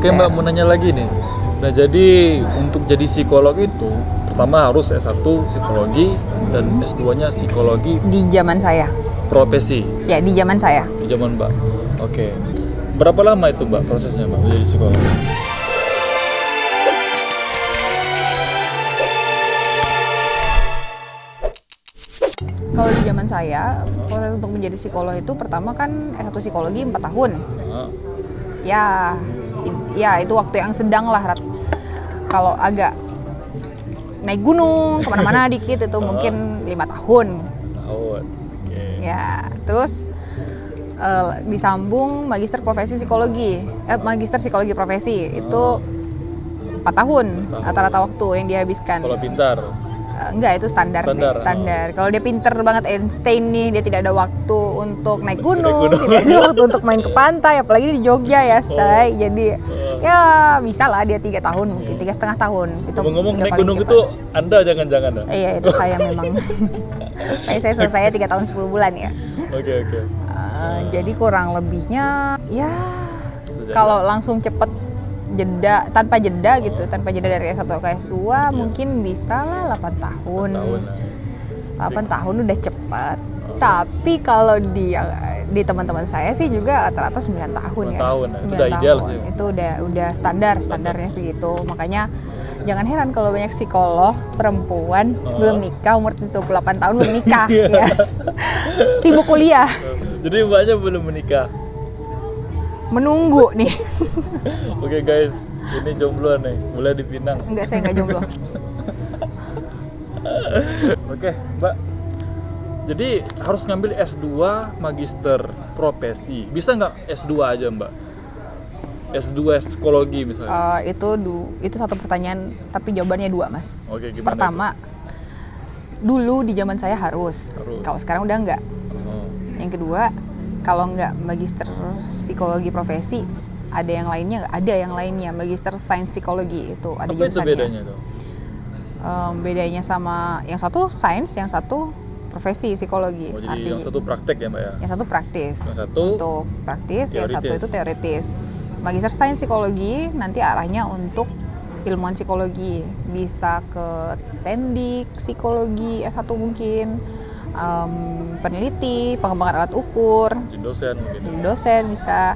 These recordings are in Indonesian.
Oke Mbak, mau nanya lagi nih. Nah jadi untuk jadi psikolog itu pertama harus S1 psikologi dan S2-nya psikologi Di zaman saya. profesi. Ya, di zaman saya. Di zaman Mbak. Oke. Berapa lama itu Mbak prosesnya Mbak menjadi psikolog? Kalau di zaman saya, proses untuk menjadi psikolog itu pertama kan S1 psikologi 4 tahun. Nah, Ya itu waktu yang sedang lah. Kalau agak naik gunung kemana-mana dikit itu mungkin 5 tahun. tahun. Oke. Ya, terus disambung magister profesi psikologi, magister psikologi profesi itu 4 tahun rata-rata waktu yang dihabiskan. Kalau pintar. Enggak, itu standar sih, standar. Kalau dia pinter banget Einstein nih, dia tidak ada waktu untuk naik gunung, tidak ada waktu untuk main ke pantai, apalagi di Jogja ya, say. Jadi ya bisa lah dia 3 tahun mungkin, 3,5 tahun. Itu Ngomong-ngomong naik paling gunung cepat. itu Anda jangan-jangan ya? Iya, itu saya memang. Kayak saya selesai 3 tahun 10 bulan ya. Oke. Jadi kurang lebihnya ya kalau langsung cepet tanpa jeda dari S1 ke S2 mungkin bisa lah 8 tahun. 8 tahun udah cepet. Tapi kalau di teman-teman saya sih juga rata-rata 9 tahun ya. 9 tahun. Itu udah ideal sih. Itu udah standarnya segitu. Makanya jangan heran kalau banyak psikolog perempuan belum nikah, umur 28 tahun belum nikah ya. Sibuk kuliah. Jadi Mbaknya belum menikah. Menunggu nih. Oke guys, ini jomblo nih, mulai dipinang. Enggak, saya enggak jomblo. Oke, Mbak. Jadi harus ngambil S2 magister profesi. Bisa nggak S2 aja, Mbak? S2 psikologi misalnya. Itu satu pertanyaan, tapi jawabannya 2, Mas. Oke, gimana? Pertama, dulu di zaman saya harus. Kalau sekarang udah enggak. Yang kedua, kalau nggak magister psikologi profesi, ada yang lainnya nggak? Ada yang lainnya, magister sains psikologi itu ada Apa jurusannya. itu bedanya tuh? Bedanya sama yang satu sains, yang satu profesi psikologi. Oh, jadi Artinya, yang satu praktek ya Mbak ya? yang satu praktis. Yang satu untuk praktis, yang satu teoritis. itu teoritis. Magister sains psikologi nanti arahnya untuk ilmuwan psikologi, bisa ke tendik psikologi S1 mungkin. Peneliti, pengembangan alat ukur, Jadi dosen mungkin. jadi dosen bisa.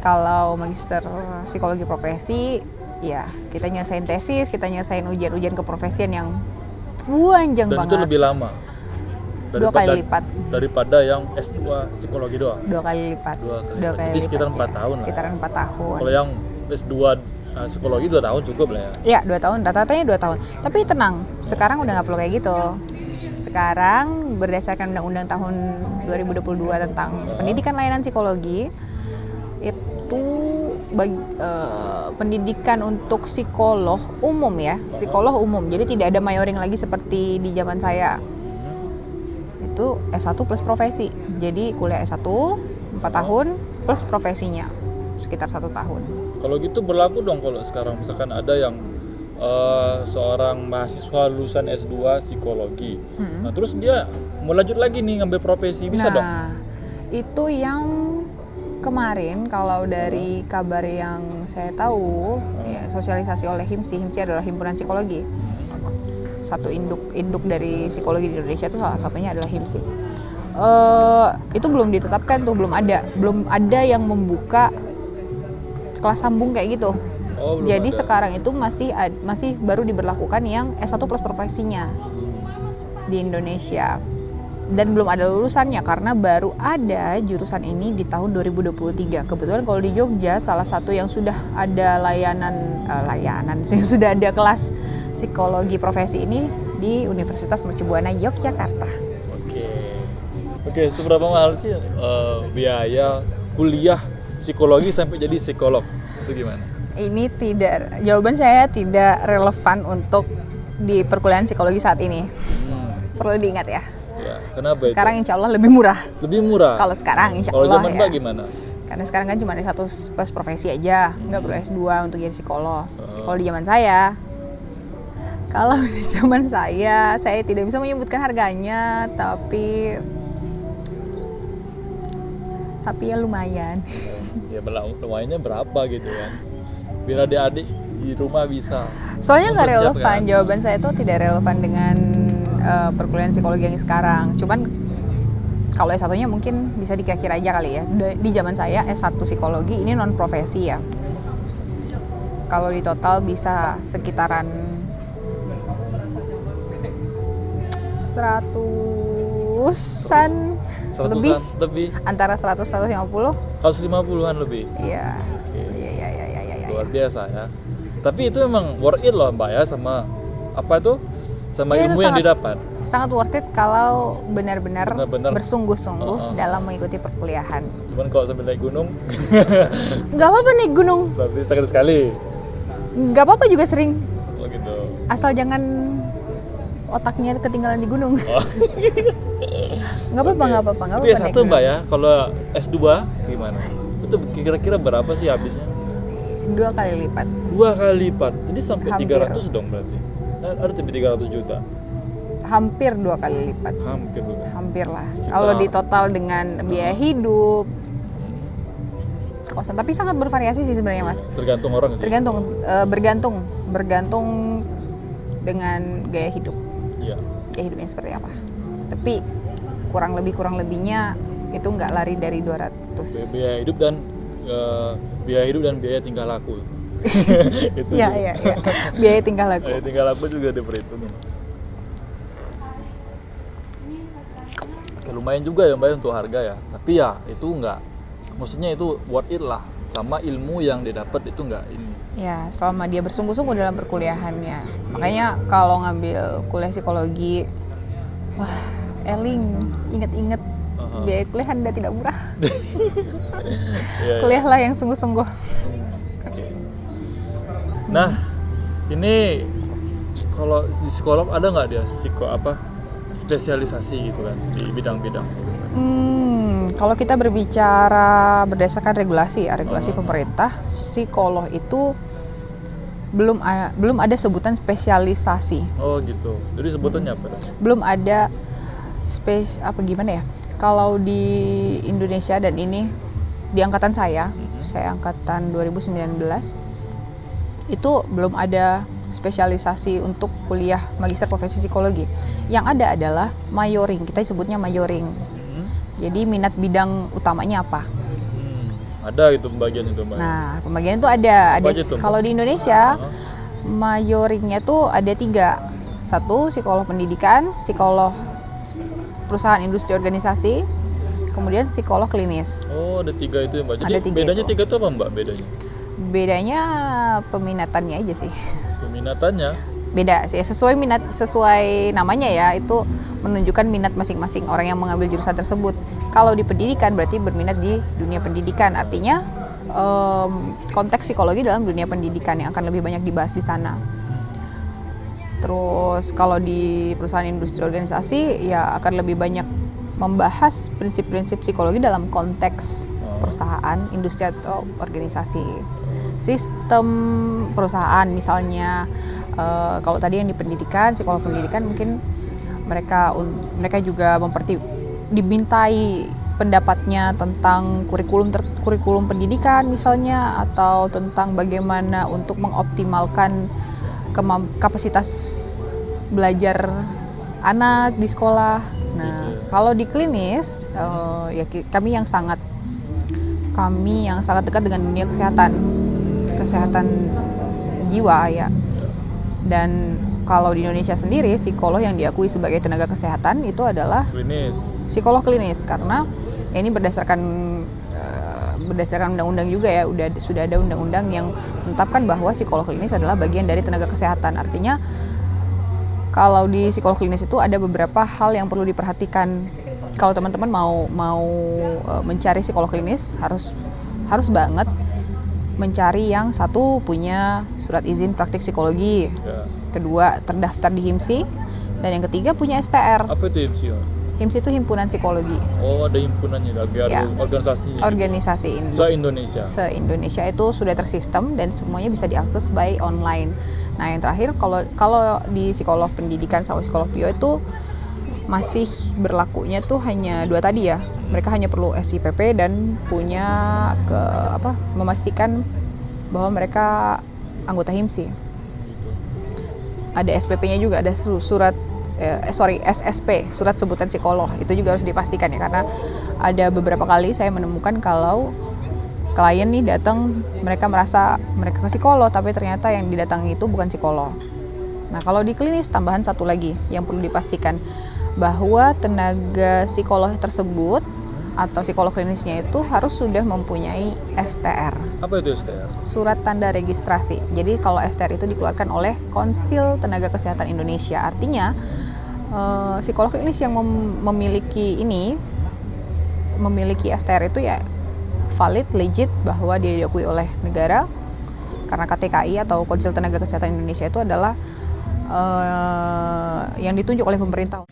Kalau magister psikologi profesi, ya kita nyelesain tesis, kita nyelesain ujian-ujian keprofesian yang panjang Dan banget. itu lebih lama. 2 kali lipat. Daripada yang S2 psikologi doang. 2 kali lipat. 2 kali Dua lipat. kali Jadi sekitar lipat, 4 ya. tahun lah. Sekitar 4 tahun. Kalau yang S2 psikologi 2 tahun cukup lah ya. Ya, 2 tahun, rata-ratanya 2 tahun. Tapi tenang, sekarang udah nggak perlu kayak gitu. Sekarang berdasarkan Undang-Undang tahun 2022 tentang pendidikan layanan psikologi, itu pendidikan untuk psikolog umum ya, psikolog umum. Jadi tidak ada mayoring lagi seperti di zaman saya. Itu S1 plus profesi. Jadi kuliah S1 4 tahun plus profesinya sekitar 1 tahun. Kalau gitu berlaku dong kalau sekarang misalkan ada yang seorang mahasiswa lulusan S2 psikologi. Nah, terus dia mau lanjut lagi nih ngambil profesi, bisa dong? Nah, itu yang kemarin kalau dari kabar yang saya tahu, ya, sosialisasi oleh HIMSI. HIMSI adalah Himpunan Psikologi. Satu induk dari psikologi di Indonesia itu salah satunya adalah HIMSI. Itu belum ditetapkan tuh, belum ada yang membuka kelas sambung kayak gitu. Jadi ada. Sekarang itu masih baru diberlakukan yang S1 plus profesinya di Indonesia. Dan belum ada lulusannya karena baru ada jurusan ini di tahun 2023. Kebetulan kalau di Jogja salah satu yang sudah ada layanan yang sudah ada kelas psikologi profesi ini di Universitas Mercubuana Yogyakarta. Oke, seberapa mahal sih biaya kuliah psikologi sampai jadi psikolog? Itu gimana? Jawaban saya tidak relevan untuk di perkuliahan psikologi saat ini. Perlu diingat ya. Ya, kenapa itu? Sekarang insya Allah lebih murah. Lebih murah? Kalau sekarang insya Allah. Allah Kalau zaman Mbak gimana? Karena sekarang kan cuma ada 1 plus profesi aja, nggak perlu S2 untuk jadi psikolog. Kalau di zaman saya tidak bisa menyebutkan harganya, tapi ya lumayan. Ya lumayannya berapa gitu kan? biar adik-adik di rumah bisa. Soalnya nggak mempersiapkan. relevan, jawaban saya itu tidak relevan dengan perkuliahan psikologi yang sekarang. Cuman kalau S1-nya mungkin bisa dikira-kira aja kali ya. Di zaman saya S1 psikologi ini non profesi ya. Kalau di total bisa sekitaran 100-an lebih, antara 100-150. 150-an lebih. Iya. Oke. Iya. Luar biasa ya. Tapi itu memang worth it loh Mbak ya, sama apa itu? Sama Ya, ilmu itu yang didapat. Sangat worth it kalau benar-benar Benar-benar. bersungguh-sungguh dalam mengikuti perkuliahan. Cuman kalau sambil naik gunung, Nggak apa-apa naik gunung, tapi sakit sekali. nggak apa-apa juga sering. Oh gitu. Asal jangan otaknya ketinggalan di gunung. Oh. Nggak apa-apa, Oke. nggak apa-apa. Itu ya satu Mbak ya. Kalau S2 gimana? Itu kira-kira berapa sih habisnya? 2 kali lipat. 2 kali lipat. Jadi sampai Hampir. 300 dong berarti. Ada sampai 300 juta. Hampir 2 kali lipat. Hampir bukan. Hampir lah. Sekitar. Kalau di total dengan biaya hidup, kosan. Tapi sangat bervariasi sih sebenarnya Mas. Tergantung orang sih. Bergantung dengan gaya hidup. Iya. Gaya hidupnya seperti apa. Tapi kurang lebihnya itu nggak lari dari 200. Biaya hidup dan biaya tingkah laku. Itu Iya, juga. iya. Biaya tingkah laku. Biaya tingkah laku juga diperhitungin. Kayak lumayan juga ya Mbak ya untuk harga ya. Tapi ya itu enggak. Maksudnya itu worth it lah. Sama ilmu yang didapat itu enggak ini. Ya, selama dia bersungguh-sungguh dalam perkuliahannya. Makanya kalau ngambil kuliah psikologi, wah, Eling, inget-inget biaya kuliah Anda tidak murah. Iya, Kuliahlah yang sungguh-sungguh. Oke. Nah, ini kalau di psikolog ada nggak dia spesialisasi gitu kan di bidang-bidang gitu kan? Kalau kita berbicara berdasarkan regulasi pemerintah, psikolog itu belum ada sebutan spesialisasi. Oh gitu. Jadi sebutannya apa? Belum ada gimana ya? Kalau di Indonesia dan ini di angkatan saya angkatan 2019, itu belum ada spesialisasi untuk kuliah magister profesi psikologi. Yang ada adalah majoring, kita sebutnya majoring. Jadi minat bidang utamanya apa? Ada gitu pembagian itu Mbak. Nah, pembagian itu ada Apa aja tuh, Mbak? kalau di Indonesia majoringnya tuh ada 3. 1 psikolog pendidikan, psikolog perusahaan industri organisasi, kemudian psikolog klinis. Oh, ada 3 itu ya Mbak. Jadi Ada 3 bedanya itu. 3 itu apa Mbak bedanya? Bedanya peminatannya aja sih. Peminatannya? Beda sih, sesuai namanya ya, itu menunjukkan minat masing-masing orang yang mengambil jurusan tersebut. Kalau di pendidikan berarti berminat di dunia pendidikan, artinya konteks psikologi dalam dunia pendidikan yang akan lebih banyak dibahas di sana. Terus kalau di perusahaan industri organisasi ya akan lebih banyak membahas prinsip-prinsip psikologi dalam konteks perusahaan, industri atau organisasi. Sistem perusahaan misalnya, kalau tadi yang di pendidikan, psikolog pendidikan mungkin mereka juga dimintai pendapatnya tentang kurikulum pendidikan misalnya, atau tentang bagaimana untuk mengoptimalkan kapasitas belajar anak di sekolah. Nah, kalau di klinis, ya kami yang sangat dekat dengan dunia kesehatan jiwa ya. Dan kalau di Indonesia sendiri, psikolog yang diakui sebagai tenaga kesehatan itu adalah psikolog klinis, karena ya ini berdasarkan undang-undang juga ya, sudah ada undang-undang yang menetapkan bahwa psikolog klinis adalah bagian dari tenaga kesehatan. Artinya kalau di psikolog klinis itu ada beberapa hal yang perlu diperhatikan. Kalau teman-teman mau mencari psikolog klinis, harus banget mencari yang satu punya surat izin praktik psikologi, kedua terdaftar di HIMSI, dan yang ketiga punya STR. Apa itu HIMSI? HIMSI itu himpunan psikologi. Oh, ada himpunannya lagi, ada organisasinya. Organisasi Se-Indonesia. Se-Indonesia itu sudah tersistem dan semuanya bisa diakses by online. Nah, yang terakhir kalau di psikolog pendidikan sama psikolog PIO itu masih berlakunya tuh hanya 2 tadi ya. Mereka hanya perlu SIPP dan punya memastikan bahwa mereka anggota HIMSI. Ada SPP-nya juga, ada surat SSP, surat sebutan psikolog. Itu juga harus dipastikan ya, karena ada beberapa kali saya menemukan kalau klien nih datang, mereka merasa mereka ke psikolog, tapi ternyata yang didatangi itu bukan psikolog. Nah, kalau di klinis tambahan satu lagi yang perlu dipastikan, bahwa tenaga psikolog tersebut atau psikolog klinisnya itu harus sudah mempunyai STR. Apa itu STR? Surat tanda registrasi. Jadi kalau STR itu dikeluarkan oleh Konsil Tenaga Kesehatan Indonesia. Artinya psikolog klinis yang memiliki STR itu ya valid, legit, bahwa dia diakui oleh negara, karena KTKI atau Konsil Tenaga Kesehatan Indonesia itu adalah yang ditunjuk oleh pemerintah.